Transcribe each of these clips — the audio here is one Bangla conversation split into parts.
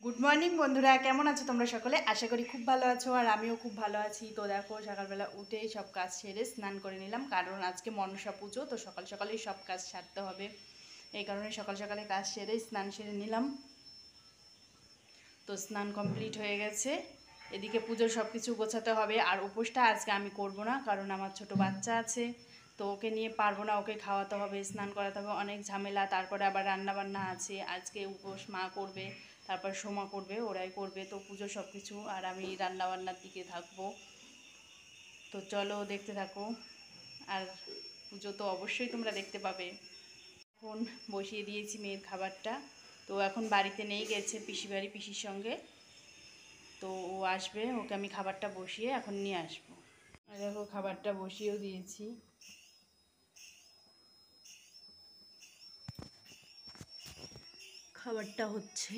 গুড মর্নিং বন্ধুরা, কেমন আছো তোমরা সকলে? আশা করি খুব ভালো আছো আর আমিও খুব ভালো আছি। তো দেখো, সকালবেলা উঠেই সব কাজ সেরে স্নান করে নিলাম, কারণ আজকে মনসা পুজো। তো সকাল সকালেই সব কাজ সারতে হবে, এই কারণে সকাল সকালে কাজ সেরে স্নান সেরে নিলাম। তো স্নান কমপ্লিট হয়ে গেছে। এদিকে পুজোর সব কিছু গোছাতে হবে। আর উপোসটা আজকে আমি করব না, কারণ আমার ছোট বাচ্চা আছে, তো ওকে নিয়ে পারবো না। ওকে খাওয়াতে হবে, স্নান করাতে হবে, অনেক ঝামেলা। তারপরে আবার রান্নাবান্না আছে। আজকে উপোস মা করবে, তারপর সোমা করবে, ওরাই করবে। তো পুজো সব কিছু, আর আমি রান্নাবান্নার দিকে থাকবো। তো চলো দেখতে থাকো। আর পুজো তো অবশ্যই তোমরা দেখতে পাবে। এখন বসিয়ে দিয়েছি মেয়ের খাবারটা। তো এখন বাড়িতে নেই, গেছে পিসি বাড়ি পিসির সঙ্গে। তো ও আসবে, ওকে আমি খাবারটা বসিয়ে এখন নিয়ে আসবো। আর দেখো, খাবারটা বসিয়েও দিয়েছি। খাবারটা হচ্ছে,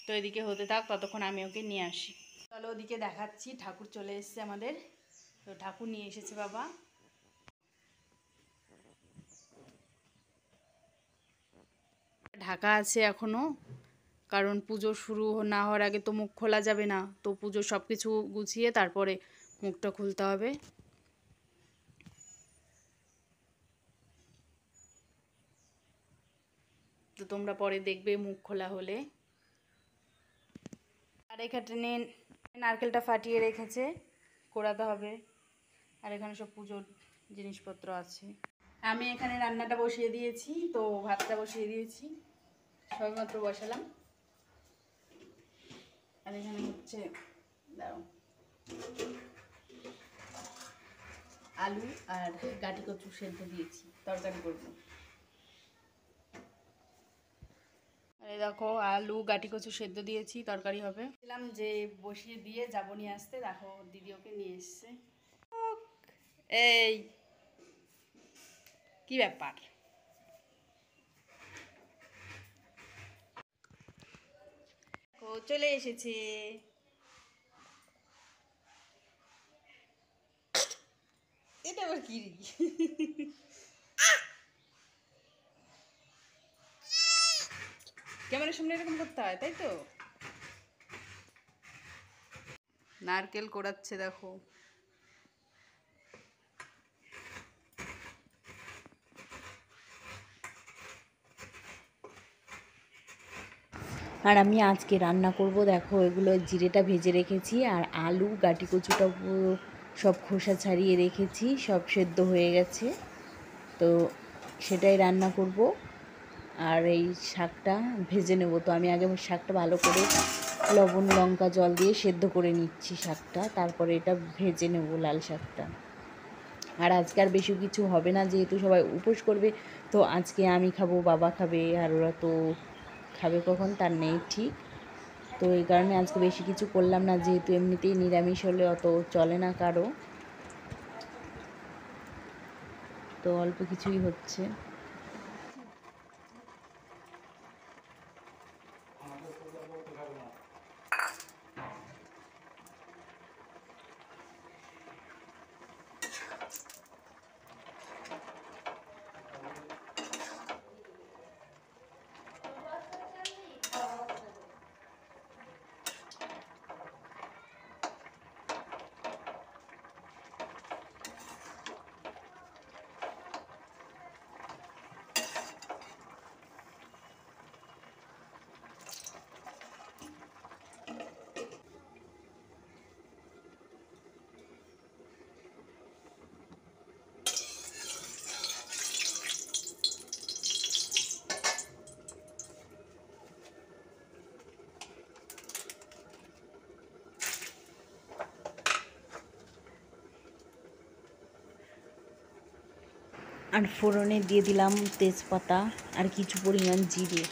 তো এদিকে হতে থাক, ততক্ষণ আমি ওকে নিয়ে আসি। চলো ওদিকে দেখাচ্ছি। ঠাকুর চলে এসেছে আমাদের। তো ঠাকুর নিয়ে এসেছে বাবা। ঢাকা আছে এখনো, কারণ পুজো শুরু না হওয়ার আগে তো মুখ খোলা যাবে না। তো পুজো সব কিছু গুছিয়ে তারপরে মুখটা খুলতে হবে। তো তোমরা পরে দেখবে মুখ খোলা হলে। আর এখানে নারকেলটা ফাটিয়ে রেখেছে, কোড়াতে হবে। আর এখানে সব পুজোর জিনিসপত্র আছে। আমি এখানে রান্নাটা বসিয়ে দিয়েছি, তো ভাতটা বসিয়ে দিয়েছি, সবেমাত্র বসালাম। আর এখানে হচ্ছে, দাঁড়াও, আলু আর গাটি কচু সেদ্ধ দিয়েছি, তরকারি করবো। আরে দেখো, আলু গাটি কচু সেদ্ধ দিয়েছি, তরকারি হবে। বললাম যে বসিয়ে দিয়ে যাবো নিয়ে আসতে, দেখো দিদি ওকে নিয়ে এসছে। এই কি ব্যাপার? ও চলে এসেছে। এটা আবার কি? ক্যামেরার সামনে এরকম করতে হয়, তাই তো? নারকেল কোড়াচ্ছে দেখো। আর আমি আজকে রান্না করব, দেখো এগুলো জিরেটা ভেজে রেখেছি, আর আলু গাটি কচুটা সব খোসা ছাড়িয়ে রেখেছি, সব সেদ্ধ হয়ে গেছে। তো সেটাই রান্না করব। আর এই শাকটা ভেজে নেব। তো আমি আগে শাকটা ভালো করে লবণ লঙ্কা জল দিয়ে সেদ্ধ করে নিচ্ছি শাকটা, তারপরে এটা ভেজে নেব, লাল শাকটা। আর আজকে আর বেশি কিছু হবে না, যেহেতু সবাই উপোস করবে। তো আজকে আমি খাবো, বাবা খাবে, আর ওরা তো খাবে কখন তার নেই ঠিক। তো এই কারণে আজকে বেশি কিছু করলাম না, যেহেতু এমনিতেই নিরামিষ হলে অত চলে না কারো। তো অল্প কিছুই হচ্ছে। আর ফোড়নে দিয়ে দিলাম তেজপাতা আর কিছু পরিমাণ জিরে।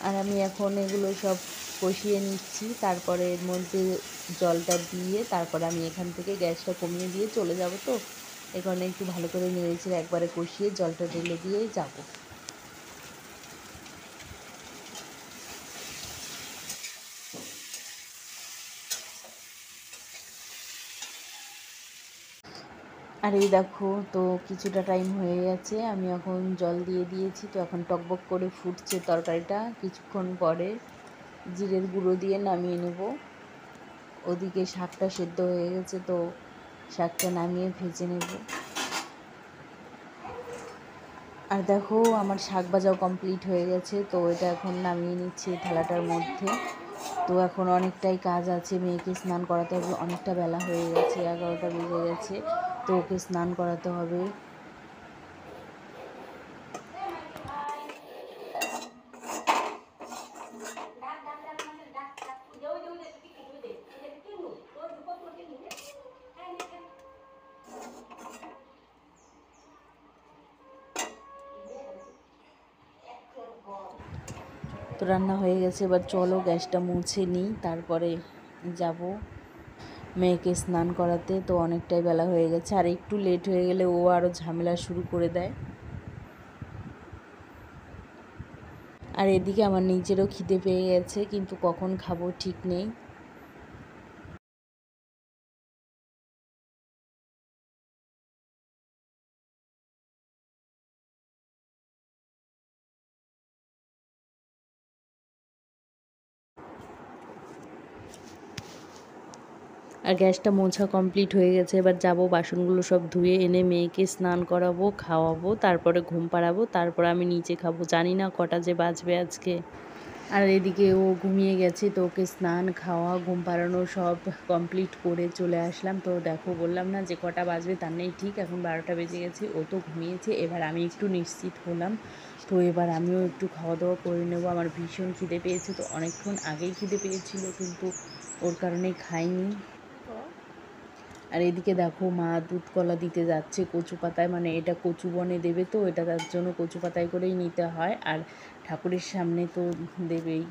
আর আমি এখন এগুলো সব কষিয়ে নিচ্ছি, তারপরে এর মধ্যে জলটা দিয়ে তারপরে আমি এখান থেকে গ্যাসটা কমিয়ে দিয়ে চলে যাব। তো এই কারণে একটু ভালো করে নেড়েচেড়ে একবারে কষিয়ে জলটা ঢেলে দিয়েই যাব। আর এই দেখো, তো কিছুটা টাইম হয়ে গেছে, আমি এখন জল দিয়ে দিয়েছি। তো এখন টকবক করে ফুটছে তরকারিটা। কিছুক্ষণ পরে জিরের গুঁড়ো দিয়ে নামিয়ে নেব। ওদিকে শাকটা সেদ্ধ হয়ে গেছে, তো শাকটা নামিয়ে ভেজে নেব। আর দেখো, আমার শাক ভাজাও কমপ্লিট হয়ে গেছে, তো এটা এখন নামিয়ে নিচ্ছি থালাটার মধ্যে। তো এখন অনেকটাই কাজ আছে, মেয়েকে স্নান করাতে হবে, অনেকটা বেলা হয়ে গেছে, 11টা বেজে গেছে, তো ওকে স্নান করাতে হবে। তো রান্না হয়ে গেছে, এবার চলো গ্যাসটা মুছে নিই, তারপরে যাব মেয়েকে স্নান করাতে। তো অনেকটাই বেলা হয়ে গেছে, আর একটু লেট হয়ে গেলে ও আরও ঝামেলা শুরু করে দেয়। আর এদিকে আমার নিজেরও খিদে পেয়ে গেছে, কিন্তু কখন খাবো ঠিক নেই। আর গ্যাসটা মোছা কমপ্লিট হয়ে গেছে, এবার যাব বাসনগুলো সব ধুয়ে এনে মেয়েকে স্নান করাবো, খাওয়াবো, তারপরে ঘুম পাড়াবো, তারপর আমি নিচে খাবো। জানি না কটা যে বাজবে আজকে। আর এদিকে ও ঘুমিয়ে গেছে, তো ওকে স্নান খাওয়া ঘুম পাড়ানো সব কমপ্লিট করে চলে আসলাম। তো দেখো, বললাম না যে কটা বাজবে তার নেই ঠিক, এখন 12টা বেজে গেছে, ও তো ঘুমিয়েছে। এবার আমি একটু নিশ্চিত হলাম, তো এবার আমিও একটু খাওয়া দাওয়া করে নেবো। আমার ভীষণ খিদে পেয়েছে, তো অনেকক্ষণ আগেই খিদে পেয়েছিল, কিন্তু ওর কারণেই খাইনি। আর এদিকে দেখো, মা দুধ কলা দিতে যাচ্ছে কচু পাতায়, মানে এটা কচু বনে দেবে, তো এটা তার জন্য কচু পাতায় করেই নিতে হয়, আর ঠাকুরের সামনে তো দেবেই।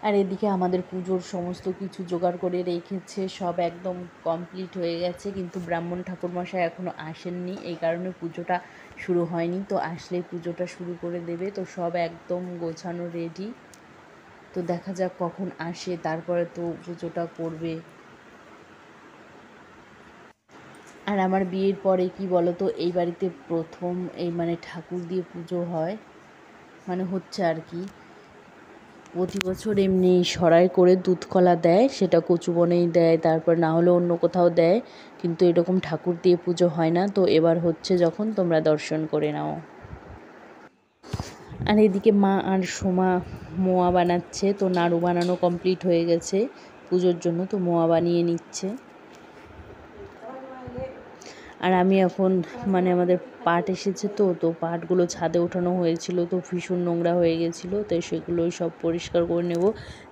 আর এদিকে আমাদের পুজোর সমস্ত কিছু জোগাড় করে রেখেছে, সব একদম কমপ্লিট হয়ে গেছে, কিন্তু ব্রাহ্মণ ঠাকুরমশাই এখনও আসেননি, এই কারণে পুজোটা শুরু হয়নি। তো আসলে পুজোটা শুরু করে দেবে, তো সব একদম গোছানো রেডি। তো দেখা যাক কখন আসে, তারপরে তো পুজোটা করবে। আর আমার বিয়ের পরে কি বলো তো, এই বাড়িতে প্রথম এই মানে ঠাকুর দিয়ে পুজো হয়, মানে হচ্ছে আর কি। প্রতি বছর এমনি সরাই করে দুধ কলা দেয়, সেটা কচুবনেই দেয়, তারপর না হলে অন্য কোথাও দেয়, কিন্তু এরকম ঠাকুর দিয়ে পুজো হয় না। তো এবার হচ্ছে যখন, তোমরা দর্শন করে নাও। আর এদিকে মা আর সোমা মোয়া বানাচ্ছে, তো নাড়ু বানানো কমপ্লিট হয়ে গেছে পুজোর জন্য, তো মোয়া বানিয়ে নিচ্ছে। আর আমি এখন মানে আমাদের পাট এসেছে, তো তো পাটগুলো ছাদে ওঠানো হয়েছিল, তো ভীষণ নোংরা হয়ে গেছিলো, তো সেগুলোই সব পরিষ্কার করে নেব,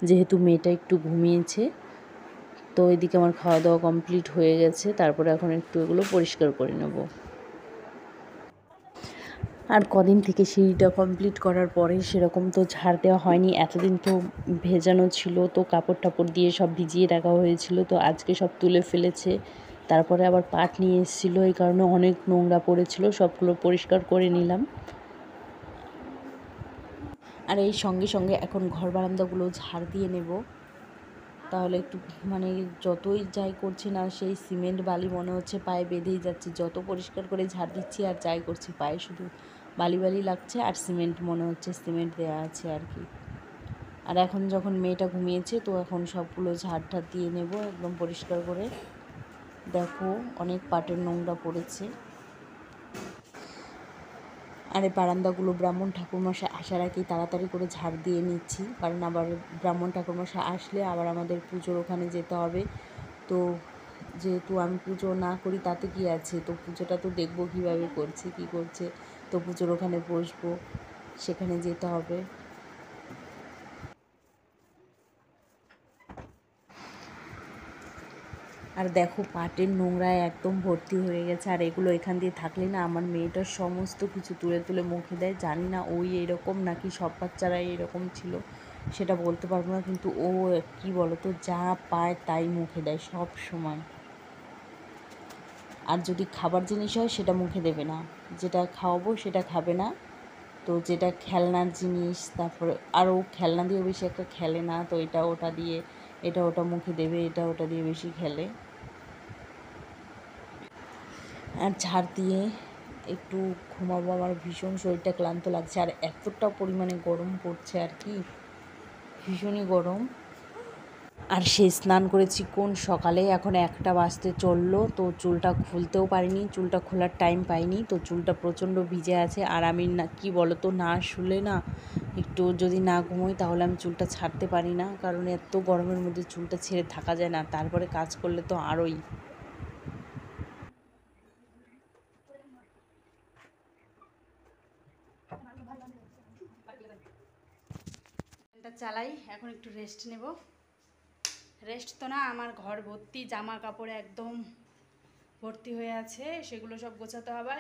যেহেতু মেয়েটা একটু ঘুমিয়েছে। তো এদিকে আমার খাওয়া দাওয়া কমপ্লিট হয়ে গেছে, তারপরে এখন একটু এগুলো পরিষ্কার করে নেব। আর কদিন থেকে সিঁড়িটা কমপ্লিট করার পরে সেরকম তো ঝাড় দেওয়া হয়নি, এতদিন তো ভেজানো ছিল, তো কাপড় টাপড় দিয়ে সব ভিজিয়ে রাখা হয়েছিল, তো আজকে সব তুলে ফেলেছে। তারপরে আবার পাট নিয়ে এসেছিলো, এই কারণে অনেক নোংরা পড়েছিল, সবগুলো পরিষ্কার করে নিলাম। আর এই সঙ্গে সঙ্গে এখন ঘর বারান্দাগুলো ঝাড় দিয়ে নেব, তাহলে একটু মানে যতই যাই করছি না, সেই সিমেন্ট বালি মনে হচ্ছে পায়ে বেঁধেই যাচ্ছে, যত পরিষ্কার করে ঝাড় দিচ্ছি আর যাই করছি, পায়ে শুধু বালি বালি লাগছে, আর সিমেন্ট মনে হচ্ছে সিমেন্ট দেওয়া আছে আর কি। আর এখন যখন মেয়েটা ঘুমিয়েছে, তো এখন সবগুলো ঝাড় ঢাড় দিয়ে নেব একদম পরিষ্কার করে। দেখো, অনেক পাটের নোংরা পড়েছে। আর এই বারান্দাগুলো ব্রাহ্মণ ঠাকুরমশাই আসার আগেই তাড়াতাড়ি করে ঝাড় দিয়ে নিচ্ছি, কারণ আবার ব্রাহ্মণ ঠাকুরমশাই আসলে আবার আমাদের পুজোর ওখানে যেতে হবে। তো যেহেতু আমি পুজো না করি তাতে কি আছে, তো পুজোটা তো দেখবো কীভাবে করছে কী করছে, তো পুজোর ওখানে বসবো, সেখানে যেতে হবে। আর দেখো পাটের নোংরায় একদম ভর্তি হয়ে গেছে, আর এগুলো এখান দিয়ে থাকলে না আমার মেয়েটার সমস্ত কিছু তুলে তুলে মুখে দেয়। জানি না ওই এরকম নাকি সব বাচ্চারাই এরকম ছিল, সেটা বলতে পারবো না, কিন্তু ও কি বলতো যা পায় তাই মুখে দেয় সব সময়। আর যদি খাবার জিনিস হয় সেটা মুখে দেবে না, যেটা খাওয়াবো সেটা খাবে না। তো যেটা খেলনার জিনিস, তারপরে আরও খেলনা দিয়েও বেশি একটা খেলে না, তো এটা ওটা দিয়ে এটা ওটা মুখে দেবে, এটা ওটা দিয়ে বেশি খেলে। আর ঝাড় দিয়ে একটু ঘুমাবো, আমার ভীষণ শরীরটা ক্লান্ত লাগছে, আর এতটা পরিমাণে গরম পড়ছে আর কি, ভীষণই গরম। আর সে স্নান করেছি কোন সকালে, এখন 1টা বাজতে চললো, তো চুলটা খুলতেও পারিনি, চুলটা খোলার টাইম পাইনি, তো চুলটা প্রচণ্ড ভিজে আছে। আর আমি না কি বলো তো, না শুলে না একটু যদি না ঘুমোই তাহলে আমি চুলটা ছাড়তে পারি না, কারণ এত গরমের মধ্যে চুলটা ছেড়ে থাকা যায় না, তারপরে কাজ করলে তো আরোই। ফ্যানটা চালাই, এখন একটু রেস্ট নেব। রেস্ট তো না, আমার ঘর ভর্তি জামা কাপড়ে একদম ভর্তি হয়ে আছে, সেগুলো সব গোছাতে হবে।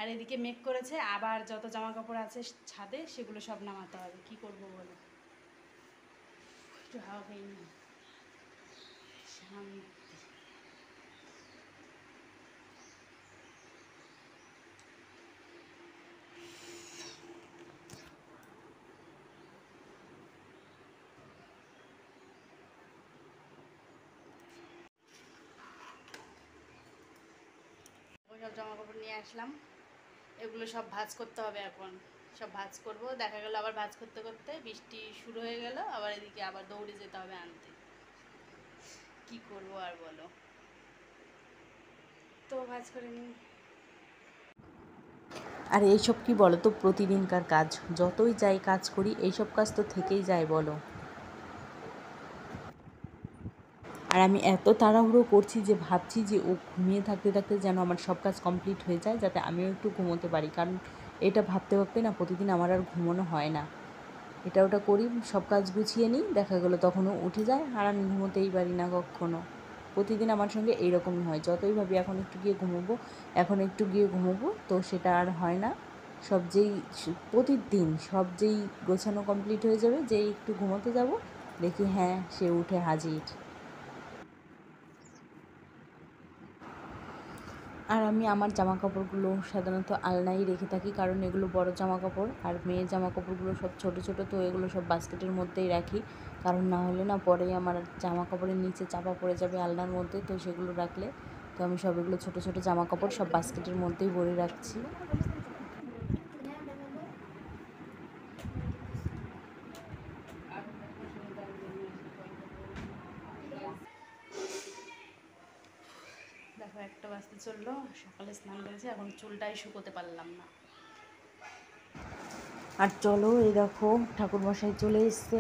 আর এদিকে মেঘ করেছে, আবার যত জামা কাপড় আছে ছাদে সেগুলো সব নামাতে হবে। কি করব বলো, একটু হাওয়া খাই না, শান্তি। ওই সব জামা কাপড় নিয়ে আসলাম, এগুলো সব ভাঁজ করতে হবে। এখন সব ভাঁজ করব, দেখা গেল আবার ভাঁজ করতে করতে বৃষ্টি শুরু হয়ে গেল, আবার এদিকে আবার দৌড়ে যেতে হবে আনতে। কি করব আর বলো, তো ভাঁজ করে নিই। আর এইসব কি বলো তো প্রতিদিনকার কাজ, যতই যাই কাজ করি এইসব কাজ তো থেকেই যায় বলো। আর আমি এত তাড়াহুড়ো করছি যে ভাবছি যে ও ঘুমিয়ে থাকতে থাকতে যেন আমার সব কাজ কমপ্লিট হয়ে যায়, যাতে আমিও একটু ঘুমোতে পারি, কারণ এটা ভাবতে ভাবতে না প্রতিদিন আমার আর ঘুমোনো হয় না। এটা ওটা করি, সব কাজ গুছিয়ে নিই, দেখা গেলো তখনও উঠে যায়, আর আমি ঘুমোতেই পারি না কখনো। প্রতিদিন আমার সঙ্গে এইরকমই হয়, যতই ভাবি এখন একটু গিয়ে ঘুমোবো, এখন একটু গিয়ে ঘুমোবো, তো সেটা আর হয় না। সব যেই প্রতিদিন সব যেই গোছানো কমপ্লিট হয়ে যাবে, যেই একটু ঘুমোতে যাব, দেখি হ্যাঁ সে উঠে হাজির। আর আমি আমার জামা কাপড়গুলো সাধারণত আলনায় রেখে থাকি, কারণ এগুলো বড় জামা কাপড়, আর মেয়ের জামা কাপড়গুলো সব ছোট ছোট, তো এগুলো সব বাস্কেটের মধ্যেই রাখি, কারণ না হলে না পরে আমার জামা কাপড়ের নিচে চাপা পড়ে যাবে আলনার মধ্যে, তো সেগুলো রাখলে, তো আমি সব এগুলো ছোটো ছোটো জামা কাপড় সব বাস্কেটের মধ্যেই ভরে রাখছি। দেখো 1টা বাজতে চললো, সকালে স্নান করেছি, এখন চুলটাই শুকোতে পারলাম না। আর চলো এই দেখো ঠাকুরমশাই চলে এসছে,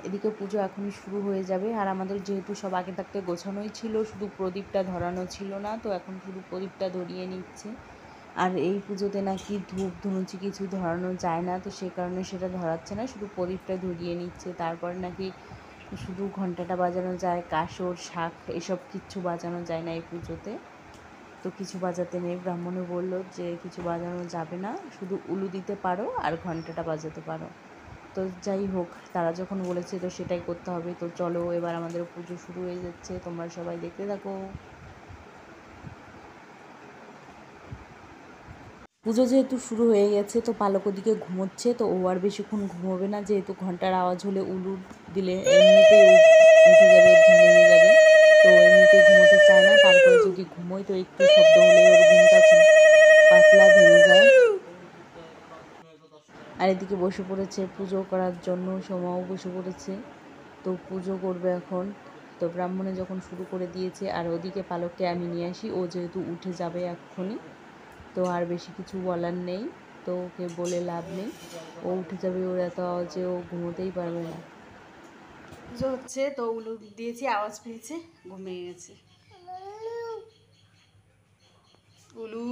এদিকে পুজো এখনই শুরু হয়ে যাবে। আর আমাদের যেহেতু সব আগে থাকতে গোছানোই ছিল, শুধু প্রদীপটা ধরানো ছিল না, তো এখন শুধু প্রদীপটা ধরিয়ে নিচ্ছে। আর এই পুজোতে নাকি ধূপ ধুনুচি কিছু ধরানো যায় না, তো সেই কারণে সেটা ধরাচ্ছে না, শুধু প্রদীপটা ধরিয়ে নিচ্ছে। তারপর নাকি শুধু ঘন্টাটা বাজানো যায়, কাসর শাঁখ এসব কিচ্ছু বাজানো যায় না এই পুজোতে, তো কিছু বাজাতে নেই। ব্রাহ্মণে বলল যে কিছু বাজানো যাবে না, শুধু উলু দিতে পারো আর ঘন্টাটা বাজাতে পারো। তো যাই হোক, তারা যখন বলেছে তো সেটাই করতে হবে। তো চলো এবার আমাদের পুজো শুরু হয়ে যাচ্ছে, তোমরা সবাই দেখতে থাকো। পুজো যেহেতু শুরু হয়ে গেছে, তো পালক ওদিকে ঘুমোচ্ছে, তো ও আর বেশিক্ষণ ঘুমোবে না, যেহেতু ঘন্টার আওয়াজ হলে উলু দিলে এমনিতেই ও উঠে যাবে, ঘুম ভেঙে যাবে, তো এমনিতেই ঘুমোতে চায় না, তারপরে যদি ঘুমোয় তো একটু শব্দ হলে ওর ঘুমটা খুব পাতলা ভেঙে যায়। আর এদিকে বসে পড়েছে পুজো করার জন্য, সোমাও বসে পড়েছে, তো পুজো করবে এখন। তো ব্রাহ্মণে যখন শুরু করে দিয়েছে, আর ওদিকে পালককে আমি নিয়ে আসি, ও যেহেতু উঠে যাবে এক্ষুনি, তো আর বেশি কিছু বলার নেই, তো ওকে বলে লাভ নেই, ও উঠে যাবে, ওর এত আওয়াজে ও ঘুমোতেই পারবে না। পুজো হচ্ছে, তো উলু দিয়েছি, আওয়াজ পেয়েছে, ঘুমিয়ে গেছে। উলু